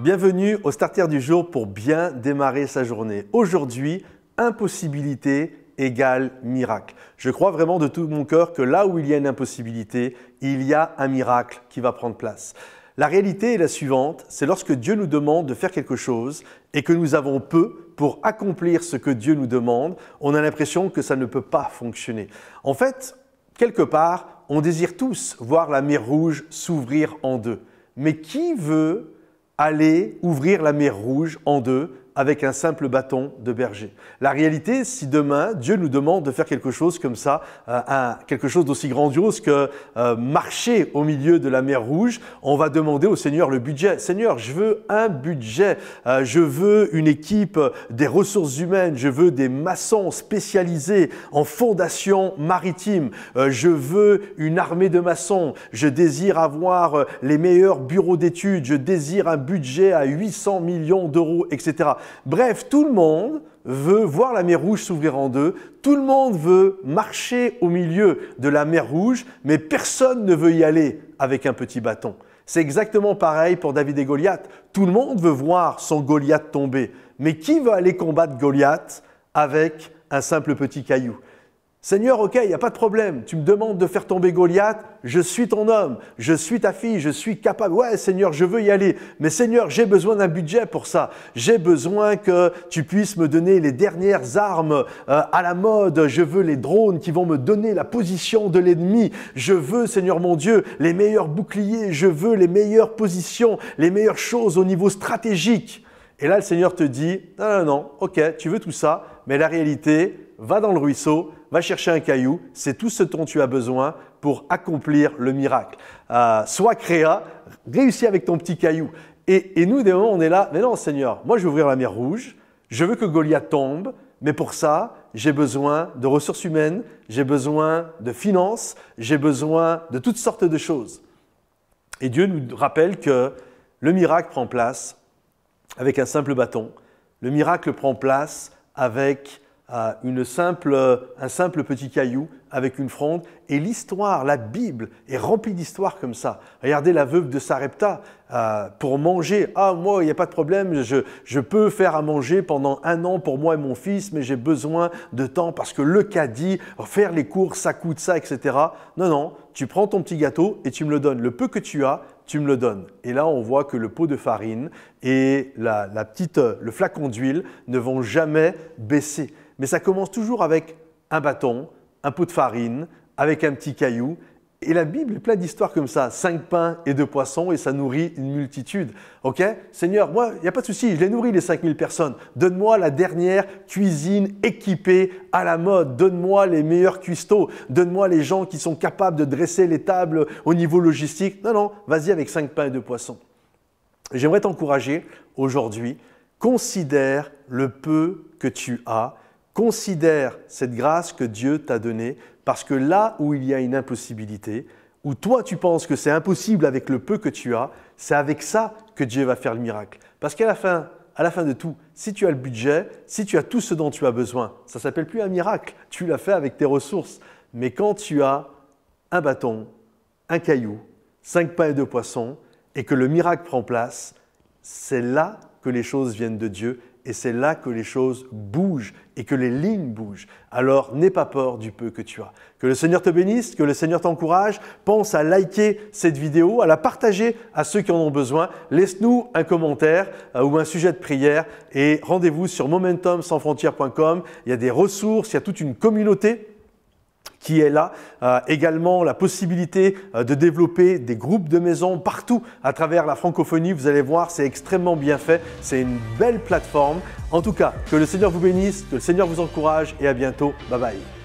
Bienvenue au Starter du jour pour bien démarrer sa journée. Aujourd'hui, impossibilité égale miracle. Je crois vraiment de tout mon cœur que là où il y a une impossibilité, il y a un miracle qui va prendre place. La réalité est la suivante, c'est lorsque Dieu nous demande de faire quelque chose et que nous avons peu pour accomplir ce que Dieu nous demande, on a l'impression que ça ne peut pas fonctionner. En fait, quelque part, on désire tous voir la mer Rouge s'ouvrir en deux. Mais qui veut aller ouvrir la mer Rouge en deux avec un simple bâton de berger? La réalité, si demain Dieu nous demande de faire quelque chose comme ça, quelque chose d'aussi grandiose que marcher au milieu de la mer Rouge, on va demander au Seigneur le budget. Seigneur, je veux un budget, je veux une équipe des ressources humaines, je veux des maçons spécialisés en fondation maritime, je veux une armée de maçons, je désire avoir les meilleurs bureaux d'études, je désire un budget à 800 millions d'euros, etc. Bref, tout le monde veut voir la mer Rouge s'ouvrir en deux, tout le monde veut marcher au milieu de la mer Rouge, mais personne ne veut y aller avec un petit bâton. C'est exactement pareil pour David et Goliath. Tout le monde veut voir son Goliath tomber, mais qui veut aller combattre Goliath avec un simple petit caillou? Seigneur, ok, il n'y a pas de problème, tu me demandes de faire tomber Goliath, je suis ton homme, je suis ta fille, je suis capable. Ouais, Seigneur, je veux y aller, mais Seigneur, j'ai besoin d'un budget pour ça. J'ai besoin que tu puisses me donner les dernières armes à la mode. Je veux les drones qui vont me donner la position de l'ennemi. Je veux, Seigneur mon Dieu, les meilleurs boucliers. Je veux les meilleures positions, les meilleures choses au niveau stratégique. Et là, le Seigneur te dit, non, ok, tu veux tout ça, mais la réalité, va dans le ruisseau, va chercher un caillou, c'est tout ce dont tu as besoin pour accomplir le miracle. Sois créa, réussis avec ton petit caillou. Et nous, des moments, on est là, mais non Seigneur, moi je veux ouvrir la mer Rouge, je veux que Goliath tombe, mais pour ça, j'ai besoin de ressources humaines, j'ai besoin de finances, j'ai besoin de toutes sortes de choses. Et Dieu nous rappelle que le miracle prend place avec un simple bâton, le miracle prend place avec un simple petit caillou avec une fronde. Et l'histoire, la Bible est remplie d'histoires comme ça. Regardez la veuve de Sarepta, pour manger. Ah, moi, il n'y a pas de problème, je peux faire à manger pendant 1 an pour moi et mon fils, mais j'ai besoin de temps parce que le caddie, faire les courses, ça coûte ça, etc. Non, tu prends ton petit gâteau et tu me le donnes. Le peu que tu as, tu me le donnes. Et là, on voit que le pot de farine et le flacon d'huile ne vont jamais baisser. Mais ça commence toujours avec un bâton, un pot de farine, avec un petit caillou. Et la Bible est pleine d'histoires comme ça. 5 pains et 2 poissons et ça nourrit une multitude. Ok, Seigneur, moi, il n'y a pas de souci, je les nourris les 5000 personnes. Donne-moi la dernière cuisine équipée à la mode. Donne-moi les meilleurs cuistots. Donne-moi les gens qui sont capables de dresser les tables au niveau logistique. Non, vas-y avec 5 pains et 2 poissons. J'aimerais t'encourager aujourd'hui. Considère le peu que tu as. Considère cette grâce que Dieu t'a donnée parce que là où il y a une impossibilité, où toi tu penses que c'est impossible avec le peu que tu as, c'est avec ça que Dieu va faire le miracle. Parce qu'à la fin de tout, si tu as le budget, si tu as tout ce dont tu as besoin, ça ne s'appelle plus un miracle, tu l'as fait avec tes ressources. Mais quand tu as un bâton, un caillou, 5 pains et 2 poissons et que le miracle prend place, c'est là que les choses viennent de Dieu. Et c'est là que les choses bougent et que les lignes bougent. Alors, n'aie pas peur du peu que tu as. Que le Seigneur te bénisse, que le Seigneur t'encourage. Pense à liker cette vidéo, à la partager à ceux qui en ont besoin. Laisse-nous un commentaire ou un sujet de prière et rendez-vous sur momentumsansfrontières.com. Il y a des ressources, il y a toute une communauté qui est là. Également la possibilité de développer des groupes de maisons partout à travers la francophonie. Vous allez voir, c'est extrêmement bien fait. C'est une belle plateforme. En tout cas, que le Seigneur vous bénisse, que le Seigneur vous encourage et à bientôt. Bye bye.